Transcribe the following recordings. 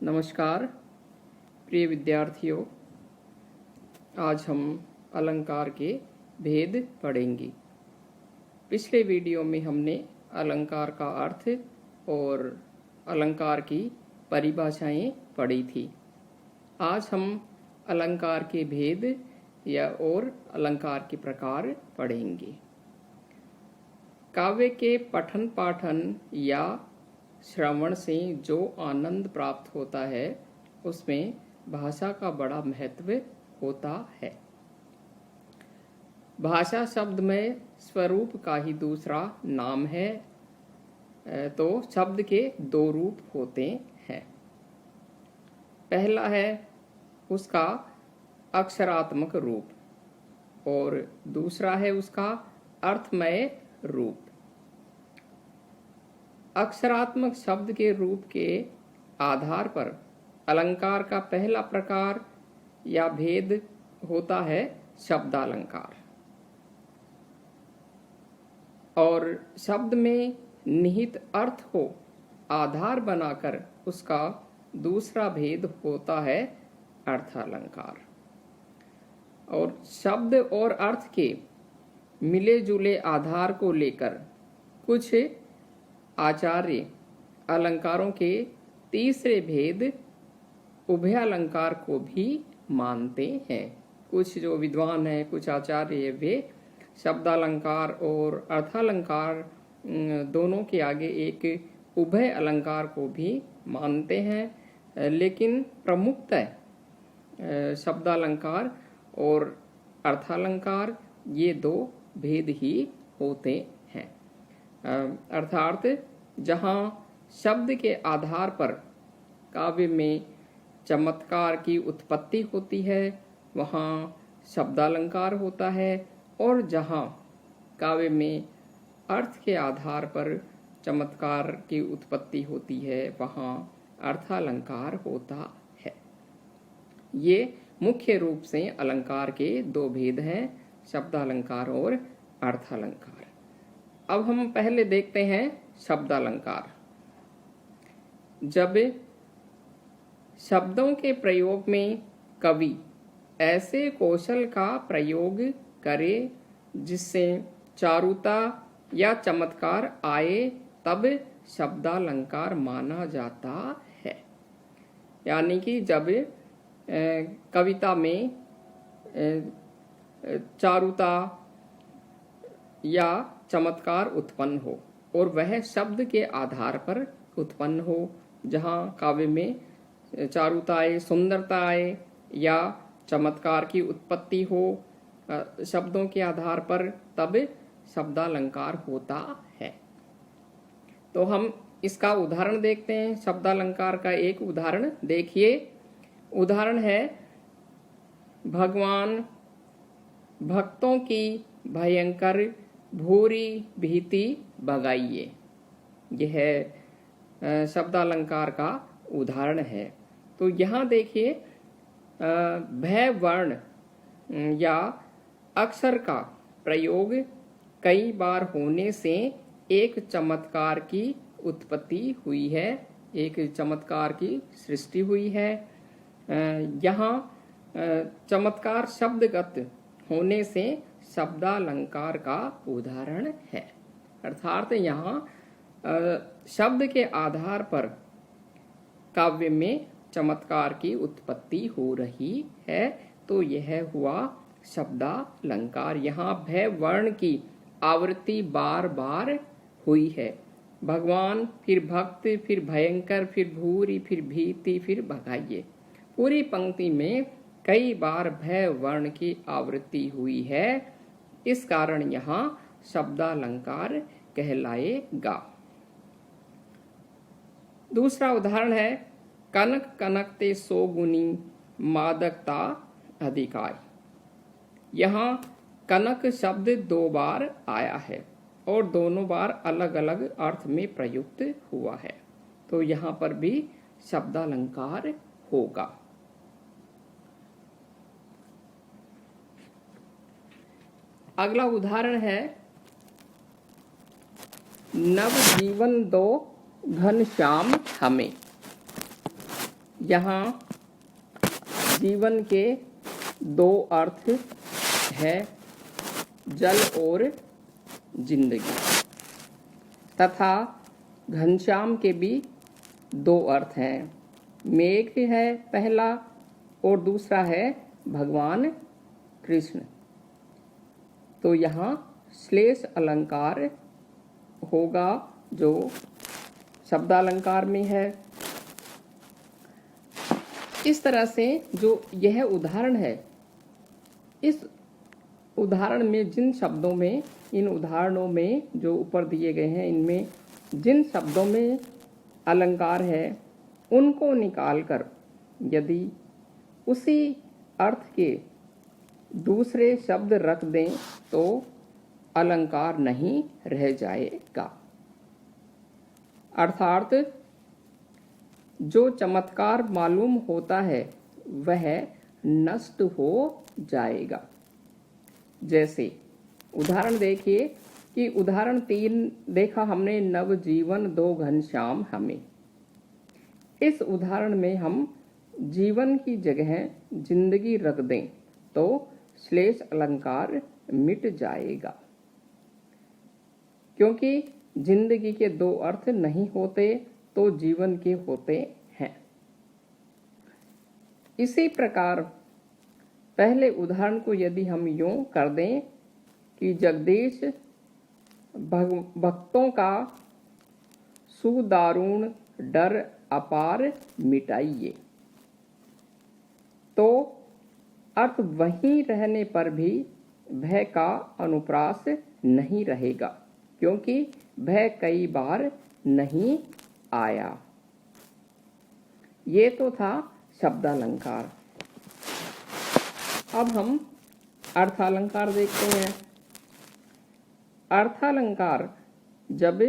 नमस्कार प्रिय विद्यार्थियों, आज हम अलंकार के भेद पढ़ेंगे। पिछले वीडियो में हमने अलंकार का अर्थ और अलंकार की परिभाषाएं पढ़ी थी। आज हम अलंकार के भेद और अलंकार के प्रकार पढ़ेंगे। काव्य के पठन पाठन या श्रवण से जो आनंद प्राप्त होता है उसमें भाषा का बड़ा महत्व होता है। भाषा शब्द में स्वरूप का ही दूसरा नाम है। तो शब्द के दो रूप होते हैं। पहला है उसका अक्षरात्मक रूप और दूसरा है उसका अर्थमय रूप। अक्षरात्मक शब्द के रूप के आधार पर अलंकार का पहला प्रकार या भेद होता है शब्दालंकार, और शब्द में निहित अर्थ को आधार बनाकर उसका दूसरा भेद होता है अर्थालंकार। और शब्द और अर्थ के मिले जुले आधार को लेकर कुछ आचार्य अलंकारों के तीसरे भेद उभयालंकार को भी मानते हैं। कुछ जो विद्वान हैं, कुछ आचार्य, वे शब्दालंकार और अर्थालंकार दोनों के आगे एक उभय अलंकार को भी मानते हैं, लेकिन प्रमुखतः शब्दालंकार और अर्थालंकार ये दो भेद ही होते हैं। अर्थात जहाँ शब्द के आधार पर काव्य में चमत्कार की उत्पत्ति होती है वहाँ शब्दालंकार होता है, और जहाँ काव्य में अर्थ के आधार पर चमत्कार की उत्पत्ति होती है वहाँ अर्थालंकार होता है। ये मुख्य रूप से अलंकार के दो भेद हैं, शब्दालंकार और अर्थालंकार। अब हम पहले देखते हैं शब्दालंकार। जब शब्दों के प्रयोग में कवि ऐसे कौशल का प्रयोग करे जिससे चारुता या चमत्कार आए तब शब्दालंकार माना जाता है। यानी कि जब कविता में चारुता या चमत्कार उत्पन्न हो और वह शब्द के आधार पर उत्पन्न हो, जहाँ काव्य में चारुता आए, सुंदरता आए या चमत्कार की उत्पत्ति हो शब्दों के आधार पर, तब शब्दालंकार होता है। तो हम इसका उदाहरण देखते हैं। शब्दालंकार का एक उदाहरण देखिए। उदाहरण है, भगवान भक्तों की भयंकर भूरी भीति भगाइए। यह शब्दालंकार का उदाहरण है। तो यहाँ देखिए, भय वर्ण या अक्षर का प्रयोग कई बार होने से एक चमत्कार की उत्पत्ति हुई है, एक चमत्कार की सृष्टि हुई है। यहाँ चमत्कार शब्दगत होने से शब्दालंकार का उदाहरण है। अर्थात यहाँ शब्द के आधार पर काव्य में चमत्कार की उत्पत्ति हो रही है, तो यह हुआ शब्दालंकार। यहाँ भय वर्ण की आवृत्ति बार बार हुई है। भगवान, फिर भक्त, फिर भयंकर, फिर भूरी, फिर भीति, फिर भगाइए। पूरी पंक्ति में कई बार भय वर्ण की आवृत्ति हुई है, इस कारण यहाँ शब्दालंकार कहलाएगा। दूसरा उदाहरण है, कनक कनकते सो गुनी मादकता अधिकाय। यहाँ कनक शब्द दो बार आया है और दोनों बार अलग अलग अर्थ में प्रयुक्त हुआ है, तो यहाँ पर भी शब्दालंकार होगा। अगला उदाहरण है, नव जीवन दो घनश्याम हमें। यहाँ जीवन के दो अर्थ है, जल और जिंदगी, तथा घनश्याम के भी दो अर्थ हैं। मेघ है पहला और दूसरा है भगवान कृष्ण। तो यहाँ श्लेष अलंकार होगा जो शब्दालंकार में है। इस तरह से जो यह उदाहरण है, इस उदाहरण में जिन शब्दों में, इन उदाहरणों में जो ऊपर दिए गए हैं, इनमें जिन शब्दों में अलंकार है उनको निकालकर यदि उसी अर्थ के दूसरे शब्द रख दें तो अलंकार नहीं रह जाएगा। अर्थात जो चमत्कार मालूम होता है वह नष्ट हो जाएगा। जैसे उदाहरण देखिए कि उदाहरण 3 देखा हमने, नवजीवन दो घनश्याम हमें। इस उदाहरण में हम जीवन की जगह जिंदगी रख दें तो श्लेष अलंकार मिट जाएगा, क्योंकि जिंदगी के दो अर्थ नहीं होते तो जीवन के होते हैं। इसी प्रकार पहले उदाहरण को यदि हम यूं कर दें कि जगदीश भक्तों का सुदारुण डर अपार मिटाइए, तो अर्थ वहीं रहने पर भी भय का अनुप्रास नहीं रहेगा, क्योंकि भय कई बार नहीं आया। ये तो था शब्दालंकार। अब हम अर्थालंकार देखते हैं। अर्थालंकार जब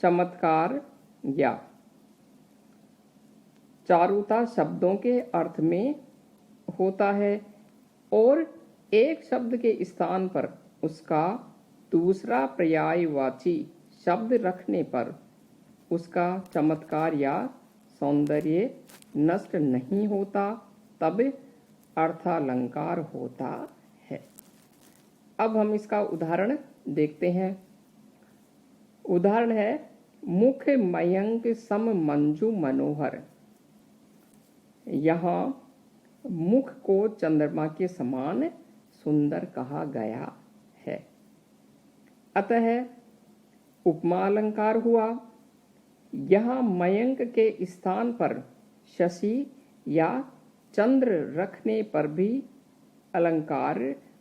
चमत्कार या चारुता शब्दों के अर्थ में होता है और एक शब्द के स्थान पर उसका दूसरा पर्यायवाची शब्द रखने पर उसका चमत्कार या सौंदर्य नष्ट नहीं होता, तब अर्थालंकार होता है। अब हम इसका उदाहरण देखते हैं। उदाहरण है, मुख मयंक सम मंजू मनोहर। यहाँ मुख को चंद्रमा के समान सुंदर कहा गया है, अतः उपमा अलंकार हुआ। यहाँ मयंक के स्थान पर शशि या चंद्र रखने पर भी अलंकार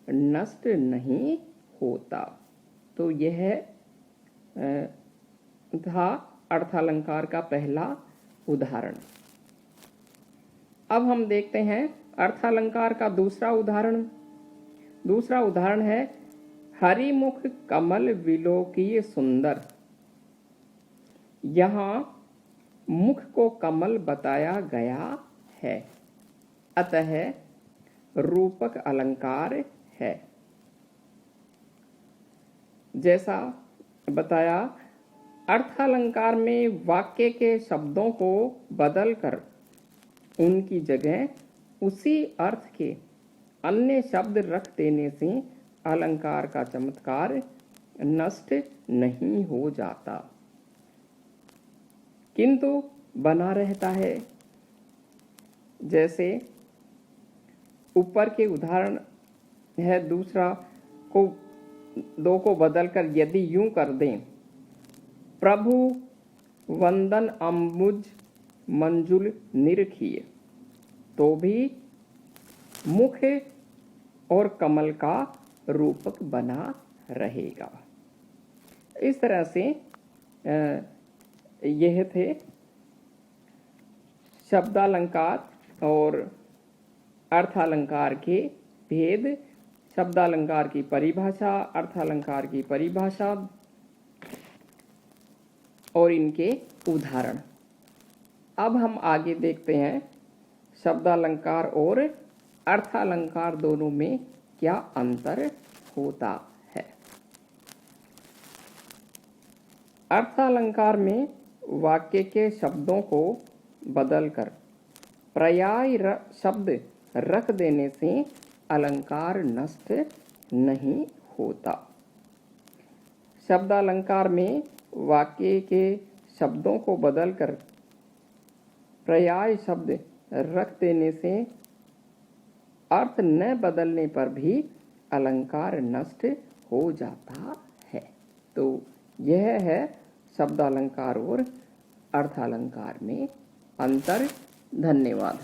नष्ट नहीं होता। तो यह था अर्थालंकार का पहला उदाहरण। अब हम देखते हैं अर्थालंकार का दूसरा उदाहरण। दूसरा उदाहरण है, हरिमुख कमल विलोकीय सुंदर। यहाँ मुख को कमल बताया गया है, अतः रूपक अलंकार है। जैसा बताया, अर्थालंकार में वाक्य के शब्दों को बदलकर उनकी जगह उसी अर्थ के अन्य शब्द रख देने से अलंकार का चमत्कार नष्ट नहीं हो जाता, किंतु बना रहता है। जैसे ऊपर के उदाहरण है, दूसरा को दो को बदलकर यदि यूं कर दें, प्रभु वंदन अम्बुज मंजुल निरखिए, तो भी मुख और कमल का रूपक बना रहेगा। इस तरह से यह थे शब्दालंकार और अर्थालंकार के भेद, शब्दालंकार की परिभाषा, अर्थालंकार की परिभाषा और इनके उदाहरण। अब हम आगे देखते हैं शब्दालंकार और अर्थालंकार दोनों में क्या अंतर होता है। अर्थालंकार में वाक्य के शब्दों को बदलकर पर्याय शब्द रख देने से अलंकार नष्ट नहीं होता। शब्दालंकार में वाक्य के शब्दों को बदलकर पर्याय शब्द रख देने से अर्थ न बदलने पर भी अलंकार नष्ट हो जाता है। तो यह है शब्दालंकार और अर्थालंकार में अंतर। धन्यवाद।